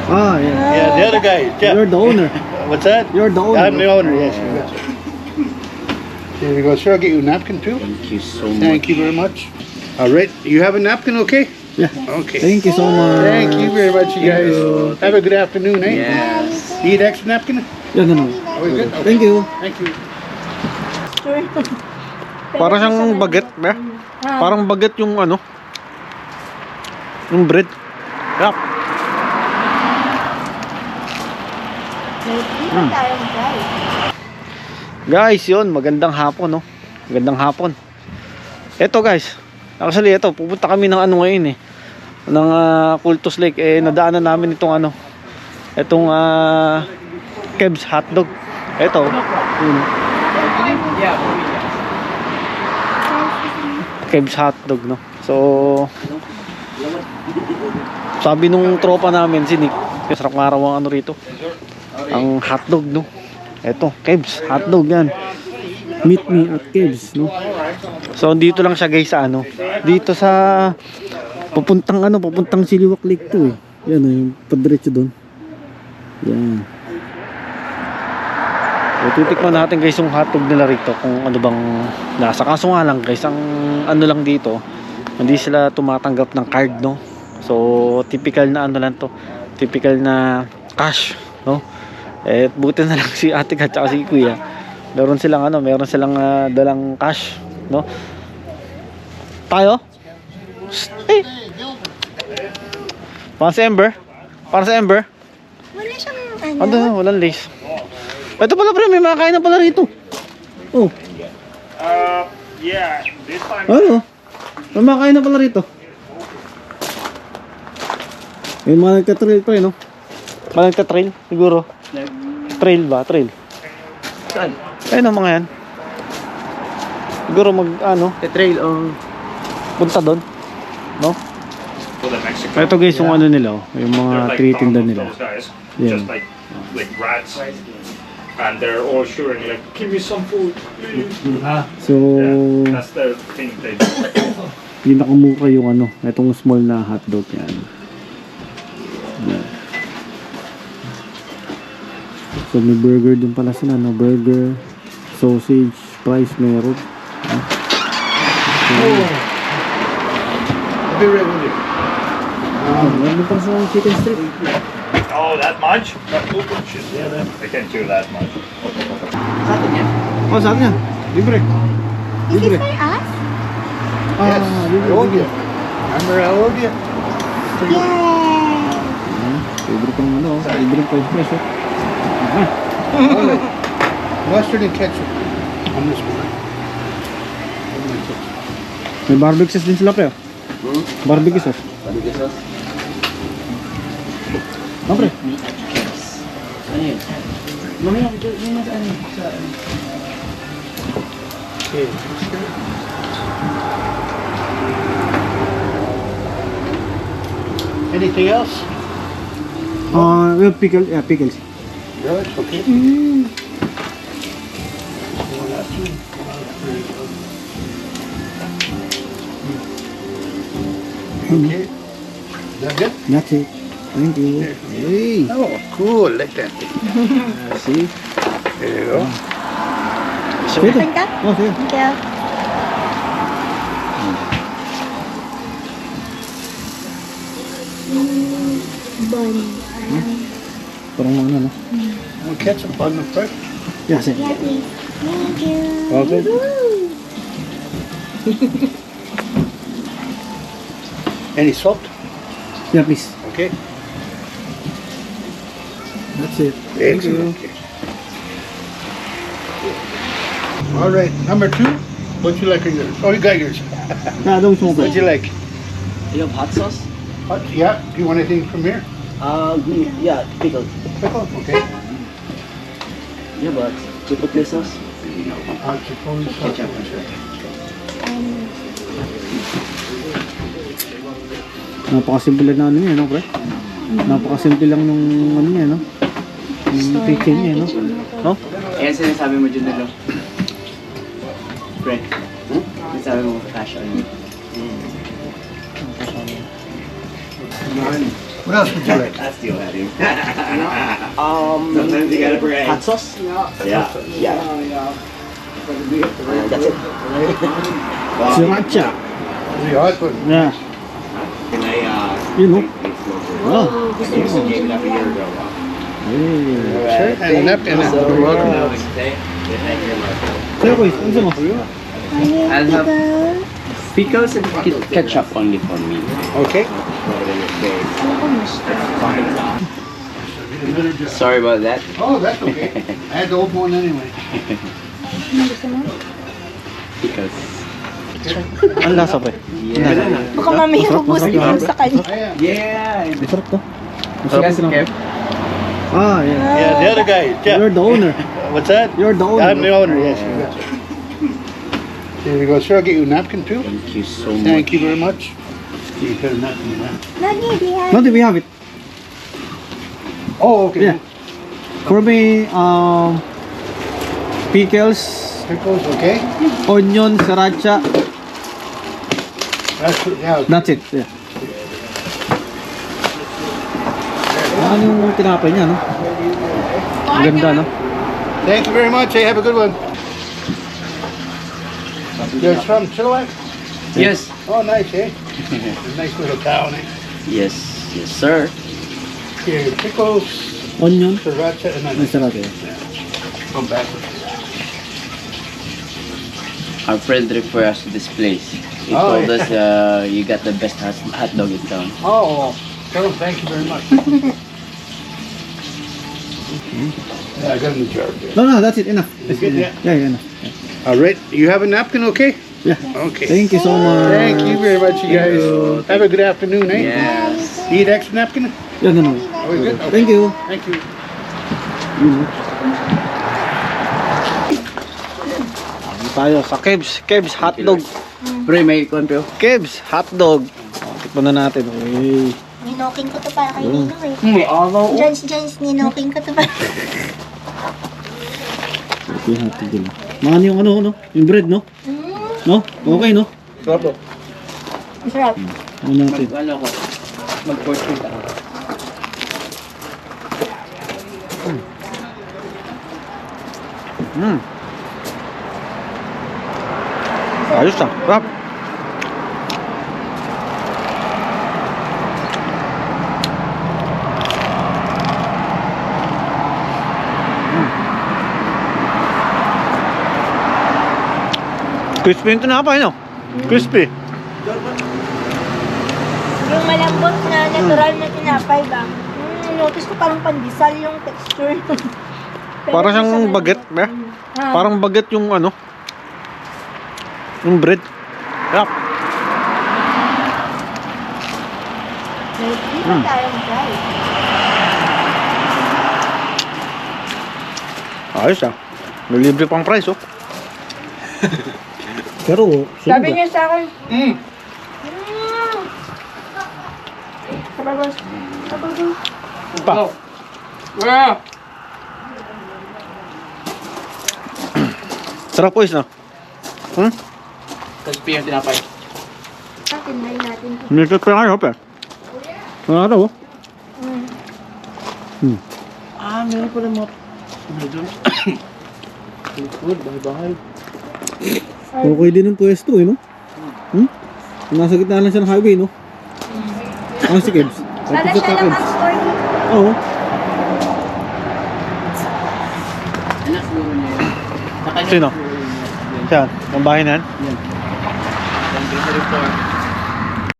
Ah, yeah. Yeah, the other guy, Jeff. You're the owner. What's that? You're the owner. I'm the owner, yes. Here we go, sir. I'll get you a napkin too. Thank you so much. Thank you very much. All right, you have a napkin, okay? Yeah. Okay. Thank you so much. Thank you very much, you guys. you. Have a good afternoon, eh? Yes. Eat extra napkin? Yeah, no. Oh, we're good? Okay. Thank you. Thank you. Parang siyang baget, ba? Parang baget yung ano. Yung bread. Yup. Guys, yun, magandang hapon, no? Magandang hapon. Eto guys, actually eto, pupunta kami ng ano ngayon eh. Ng Cultus Lake, eh nadaanan namin itong ano. Itong Keb's hotdog. Eto, yun. Keb's hotdog, no? So, sabi nung tropa namin, si Nick, sarap nga raw ang ano rito. Ang hotdog, no? Eto, Keb's hotdog yan. Meet me at Keb's, no? So dito lang siya guys sa ano. Dito sa pupuntang Siliwak Lake to eh. Yan oh, yung padiretso doon. Yan. So titikman natin guys yung hotdog nila rito kung ano bang lasa. Kaso nga lang guys, ang ano lang dito, hindi sila tumatanggap ng card, no? So typical na ano lang to. Typical na cash, no? Eh buti na lang si ate at saka si kuya. Meron silang dalang cash, no? Tayo? Eh. Para sa Ember? Para sa Ember? Wala siyang Ano, walang lace. Ito pala pre, may makakain na pala rito. Oh. Yeah, this time. Ano? May makakain na pala rito. May mga nagtatrail pa eh, no? Mga nagtatrail, siguro. Trail ba? Trail. Saan? Ayun ang mga yan. Siguro Trail on. punta doon. No? For the Mexican. Ito guys yung ano nila, yung mga They're like tinitinda tons of nila. those guys, Yeah. just like rats, and they're all shooting like, give me some food, please. So, Yeah, that's the thing they do. pinakamura yung ano, itong small na hotdog yan. Yan. So may burger din pala sila, no? Burger, sausage, fries meron. I'll be right with you. Meron pa sa chicken strip. Oh, that much? That open shit. Yeah, they can't do that much. Oh, saan yan? Libre. Is Libre. it for us? Yes, libre. I owed you. Remember I owed you? Yay! Libre pang ano, libre pang fresh. Alright. Mustard and ketchup on this one. May barbecue sauce din sila pre. Barbecue sauce. Barbecue sauce. Ah, pre. Ano yun? Mamaya, yung mas ano sa... Okay. Anything else? Well, pickles. Good, okay. Okay. Is that good? That's it. Thank you. Hey. Oh, cool. Like that. See? There you go. Sige. Open ka? Oh, sige. Thank you. Bun. Parang mga ano, no? Want ketchup on the first? Yeah, sige. Yeah, please. Thank you. Okay. Woo! Any salt? Yeah, please. Okay. That's it. Excellent. Okay. All right, number 2. What you like? Oh, you got yours. Ano gusto mo What pre? you like? You have hot sauce? Hot? Yeah. Do you want anything from here? Yeah, pickle. Pickle? Okay. Yeah, but chipotle sauce? Chipotle sauce. Napakasimple na ano niya, no, pre? Napakasimple lang nung ano niya, no? Yung kitchen niya, no? No? Ayan sinasabi mo dyan nila. Pre, sinasabi mo cash on you. What else would you like? That's still at him. Sometimes you gotta bring hot sauce. Yeah. That's it. Sriracha. The hot one. Yeah. And You know. I used to gave it up a year ago. Sure. And a napkin. You're welcome. Thank you very much. Kaya boys, ano mo? I'll have pickles and ketchup only for me. Okay. Sorry about that. Oh, that's okay. I had the old one anyway. Pickles. Ang lasa pa eh. Baka mamaya ubus din lang sa kanya. Yeah. Masarap to. Yes, Kev. Ah, yeah. Yeah, the other guy. You're the owner. What's that? You're the owner. I'm the owner, yes. There you go. Sir, I'll get you a napkin too. Thank you so much. Thank you very much. You got a napkin, huh? Nani, di yan. No, we have it. Oh, okay. Yeah. For me, pickles, Pickles, okay. onion, sriracha. Yeah. That's it. Yeah. Ano yung tinapay niya, no? Ang ganda, no? Thank you very much. Hey, have a good one. You're from Chilliwack? Yes. Oh, nice, eh? A nice little town, eh? Yes. Yes, sir. Here, pickles, Onion, sriracha, and and onion. sriracha. Go backwards. Our friend referred us to this place. He Oh, told yeah. us you got the best hot dog in town. Oh, well, thank you very much. Yeah, I got a new jar there. No, that's it. Enough. Is it? Yeah. Yeah, enough. All right, you have a napkin, okay? Yeah. Okay. Thank you so much. Thank you very much, you guys. Have a good afternoon, eh? Yes. Need extra napkin? Yeah, no. Oh, you good? Okay. Thank you. Thank you. Tayo sa Kebs hotdog. Pre, may konti. Kebs hotdog. Tikman na natin. Okay. Ninoking ko to para kay Nino eh. Araw. Jans, ninoking ko to para. Okay, hotdog din. Mga yung ano, yung bread, no? No? Okay, no? Sarap. Masarap. Ano natin? Ano ko? Mag-portrait ako. Ayos ah. Rap. Crispy yung tinapay, no? Crispy. Yung malambot na natural na tinapay ba? Notice ko parang pandesal yung texture. Pero Parang hindi siya siyang malambot. baget, be? Ah. Parang baget yung ano. Yung bread. Rap. Hindi ba tayong try? Ayos ah. May libre pang price, oh. Pero, Sabi niya sa akin, Sabagos. pa. Sarap po, no? Crispy yung tinapay. Tinry natin to. May kakaya kayo, pe. Wala ito, oh. Meron pala mga... Food, bahay-bahay. Okay din yung pwesto, eh, no? Nasa gitna lang siya ng highway, no? Ang si Kebs. Sana siya lang ang store dito. Oo. Anak, siguro niya yun. Sa kanya Sino? siguro yun. Siyan, ang bahay na yan. Yan. Ang ganda rin